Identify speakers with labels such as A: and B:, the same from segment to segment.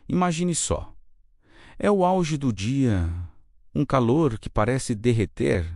A: Imagine só. É o auge do dia, um calor que parece derreter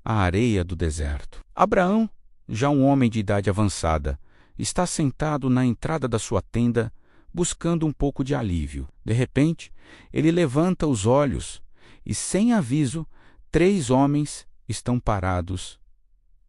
A: a areia do deserto. Abraão, já um homem de idade avançada, está sentado na entrada da sua tenda, buscando um pouco de alívio. De repente, ele levanta os olhos e, sem aviso, 3 homens estão parados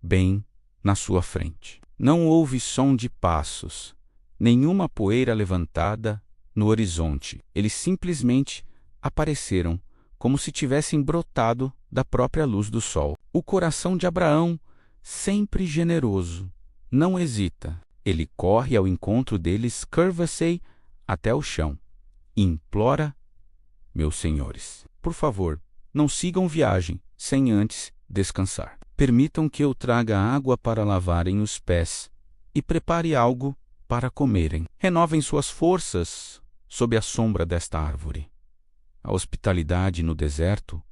A: bem na sua frente. Não houve som de passos, nenhuma poeira levantada no horizonte. Eles simplesmente apareceram, como se tivessem brotado da própria luz do sol. O coração de Abraão, sempre generoso, não hesita. Ele corre ao encontro deles, curva-se até o chão e implora: meus senhores, por favor, não sigam viagem sem antes descansar. Permitam que eu traga água para lavarem os pés e prepare algo para comerem. Renovem suas forças sob a sombra desta árvore. A hospitalidade no deserto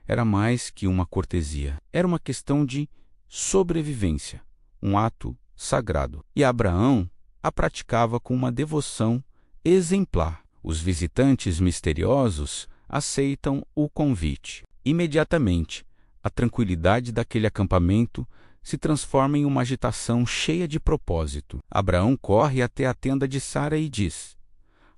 A: era mais que uma cortesia. Era uma questão de sobrevivência, um ato sagrado. E Abraão a praticava com uma devoção exemplar. Os visitantes misteriosos aceitam o convite. Imediatamente, a tranquilidade daquele acampamento se transforma em uma agitação cheia de propósito. Abraão corre até a tenda de Sara e diz: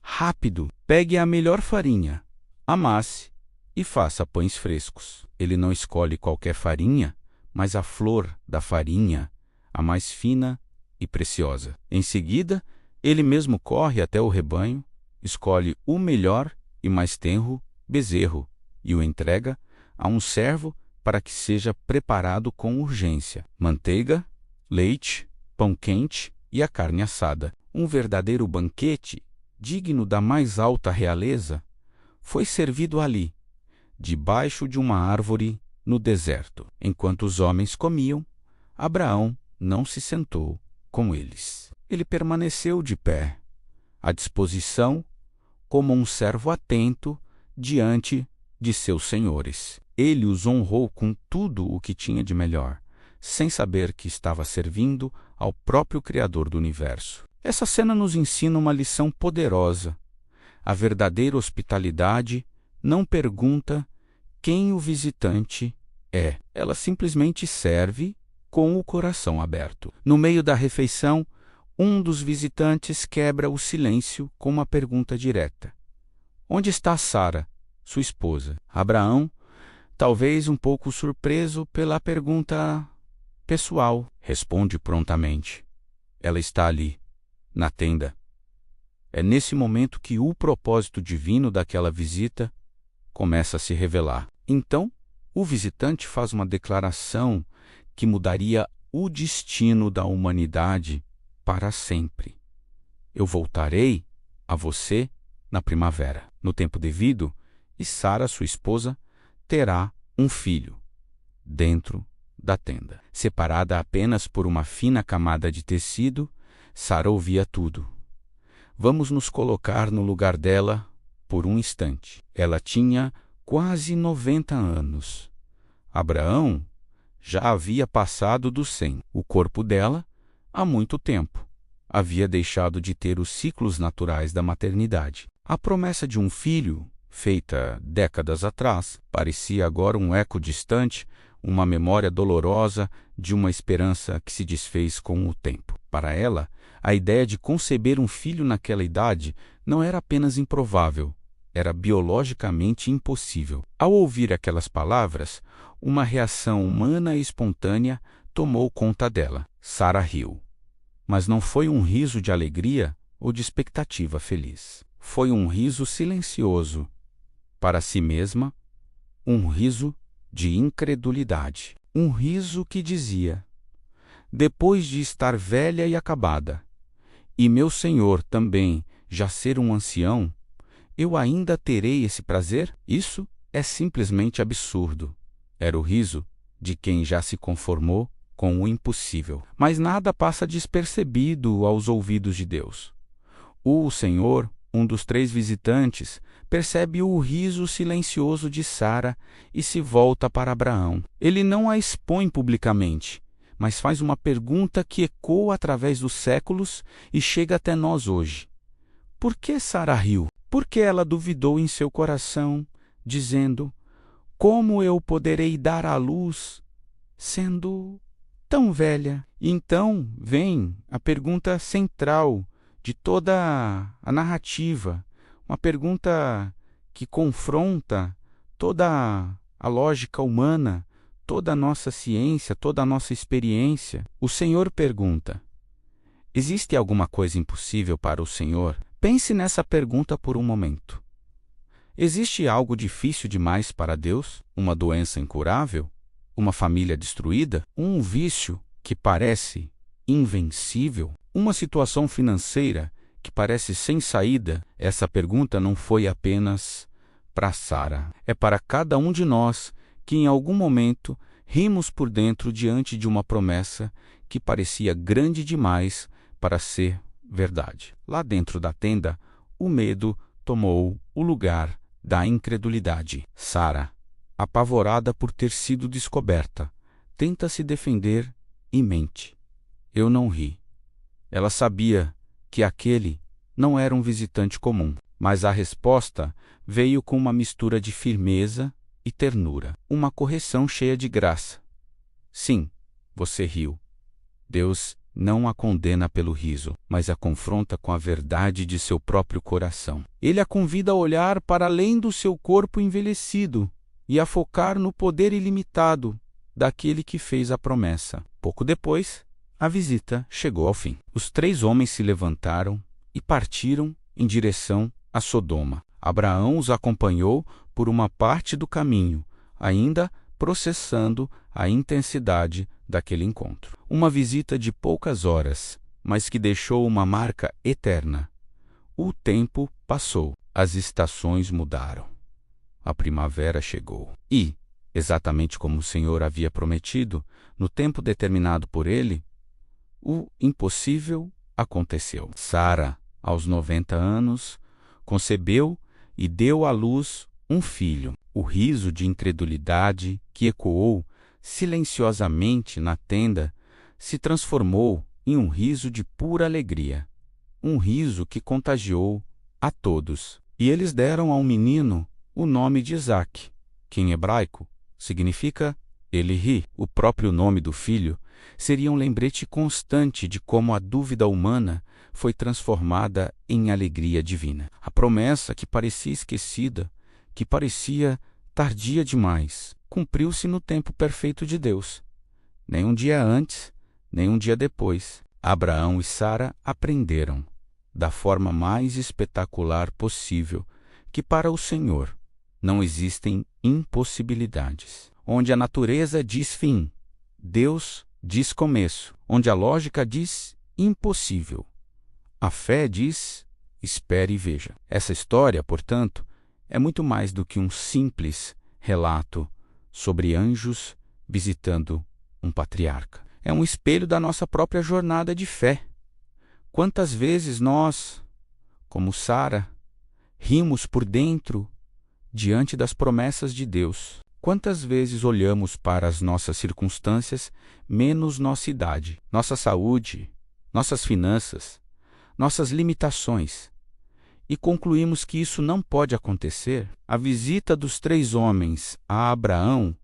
A: rápido, pegue a melhor farinha, amasse e faça pães frescos. Ele não escolhe qualquer farinha, mas a flor da farinha, a mais fina e preciosa. Em seguida, ele mesmo corre até o rebanho, escolhe o melhor e mais tenro bezerro e o entrega a um servo para que seja preparado com urgência. Manteiga, leite, pão quente e a carne assada. Um verdadeiro banquete, digno da mais alta realeza, foi servido ali, debaixo de uma árvore no deserto. Enquanto os homens comiam, Abraão não se sentou com eles. Ele permaneceu de pé, à disposição, como um servo atento diante de seus senhores. Ele os honrou com tudo o que tinha de melhor, sem saber que estava servindo ao próprio Criador do universo. Essa cena nos ensina uma lição poderosa. A verdadeira hospitalidade não pergunta quem o visitante é. Ela simplesmente serve com o coração aberto. No meio da refeição, um dos visitantes quebra o silêncio com uma pergunta direta: onde está Sara, sua esposa? Abraão, talvez um pouco surpreso pela pergunta pessoal, responde prontamente: ela está ali, na tenda. É nesse momento que o propósito divino daquela visita começa a se revelar. Então, o visitante faz uma declaração que mudaria o destino da humanidade para sempre. Eu voltarei a você na primavera, no tempo devido, e Sara, sua esposa, terá um filho dentro da tenda. Separada apenas por uma fina camada de tecido, Sara ouvia tudo. Vamos nos colocar no lugar dela por um instante. Ela tinha quase 90 anos. Abraão já havia passado dos 100. O corpo dela, há muito tempo, havia deixado de ter os ciclos naturais da maternidade. A promessa de um filho, feita décadas atrás, parecia agora um eco distante, uma memória dolorosa de uma esperança que se desfez com o tempo. Para ela, a ideia de conceber um filho naquela idade não era apenas improvável, era biologicamente impossível. Ao ouvir aquelas palavras, uma reação humana e espontânea tomou conta dela. Sara riu. Mas não foi um riso de alegria ou de expectativa feliz. Foi um riso silencioso. Para si mesma, um riso de incredulidade. Um riso que dizia: depois de estar velha e acabada, e meu senhor também já ser um ancião, eu ainda terei esse prazer? Isso é simplesmente absurdo. Era o riso de quem já se conformou com o impossível. Mas nada passa despercebido aos ouvidos de Deus. O Senhor, um dos 3 visitantes, percebe o riso silencioso de Sara e se volta para Abraão. Ele não a expõe publicamente, mas faz uma pergunta que ecoa através dos séculos e chega até nós hoje. Por que Sara riu? Porque ela duvidou em seu coração, dizendo: como eu poderei dar à luz, sendo tão velha? E então vem a pergunta central de toda a narrativa, uma pergunta que confronta toda a lógica humana, toda a nossa ciência, toda a nossa experiência. O Senhor pergunta: existe alguma coisa impossível para o Senhor? Pense nessa pergunta por um momento. Existe algo difícil demais para Deus? Uma doença incurável? Uma família destruída? Um vício que parece invencível? Uma situação financeira que parece sem saída? Essa pergunta não foi apenas para Sara. É para cada um de nós que em algum momento rimos por dentro diante de uma promessa que parecia grande demais para ser verdade. Lá dentro da tenda, o medo tomou o lugar da incredulidade. Sara, apavorada por ter sido descoberta, tenta se defender e mente: eu não ri. Ela sabia que aquele não era um visitante comum, mas a resposta veio com uma mistura de firmeza e ternura, uma correção cheia de graça. Sim, você riu. Deus não a condena pelo riso, mas a confronta com a verdade de seu próprio coração. Ele a convida a olhar para além do seu corpo envelhecido e a focar no poder ilimitado daquele que fez a promessa. Pouco depois, a visita chegou ao fim. Os 3 homens se levantaram e partiram em direção a Sodoma. Abraão os acompanhou por uma parte do caminho, ainda processando a intensidade daquele encontro. Uma visita de poucas horas, mas que deixou uma marca eterna. O tempo passou, as estações mudaram. A primavera chegou e, exatamente como o Senhor havia prometido, no tempo determinado por ele, o impossível aconteceu. Sara, aos 90 anos, concebeu e deu à luz um filho. O riso de incredulidade que ecoou silenciosamente na tenda se transformou em um riso de pura alegria, um riso que contagiou a todos. E eles deram ao menino o nome de Isaque, que em hebraico significa ele ri. O próprio nome do filho seria um lembrete constante de como a dúvida humana foi transformada em alegria divina. A promessa que parecia esquecida, que parecia tardia demais, cumpriu-se no tempo perfeito de Deus. Nem um dia antes, nem um dia depois, Abraão e Sara aprenderam, da forma mais espetacular possível, que para o Senhor não existem impossibilidades. Onde a natureza diz fim, Deus diz começo. Onde a lógica diz impossível, a fé diz espere e veja. Essa história, portanto, é muito mais do que um simples relato sobre anjos visitando um patriarca. É um espelho da nossa própria jornada de fé. Quantas vezes nós, como Sara, rimos por dentro diante das promessas de Deus? Quantas vezes olhamos para as nossas circunstâncias menos nossa idade, nossa saúde, nossas finanças, nossas limitações, e concluímos que isso não pode acontecer? A visita dos 3 homens a Abraão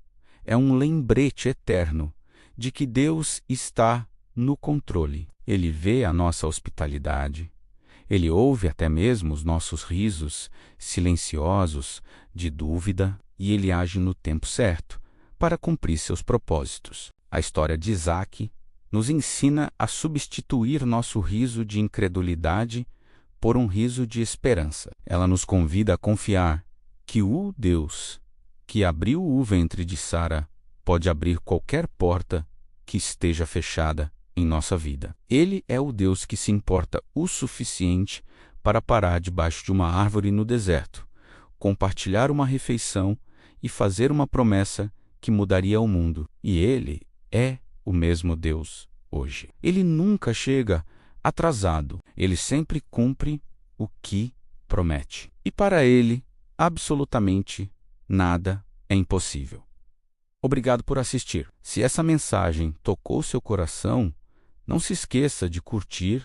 A: é um lembrete eterno de que Deus está no controle. Ele vê a nossa hospitalidade, ele ouve até mesmo os nossos risos silenciosos de dúvida e ele age no tempo certo para cumprir seus propósitos. A história de Isaque nos ensina a substituir nosso riso de incredulidade por um riso de esperança. Ela nos convida a confiar que o Deus que abriu o ventre de Sara pode abrir qualquer porta que esteja fechada em nossa vida. Ele é o Deus que se importa o suficiente para parar debaixo de uma árvore no deserto, compartilhar uma refeição e fazer uma promessa que mudaria o mundo. E Ele é o mesmo Deus hoje. Ele nunca chega atrasado. Ele sempre cumpre o que promete. E para Ele, absolutamente nada é impossível. Obrigado por assistir. Se essa mensagem tocou seu coração, não se esqueça de curtir,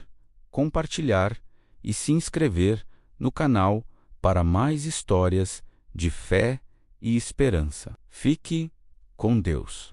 A: compartilhar e se inscrever no canal para mais histórias de fé e esperança. Fique com Deus.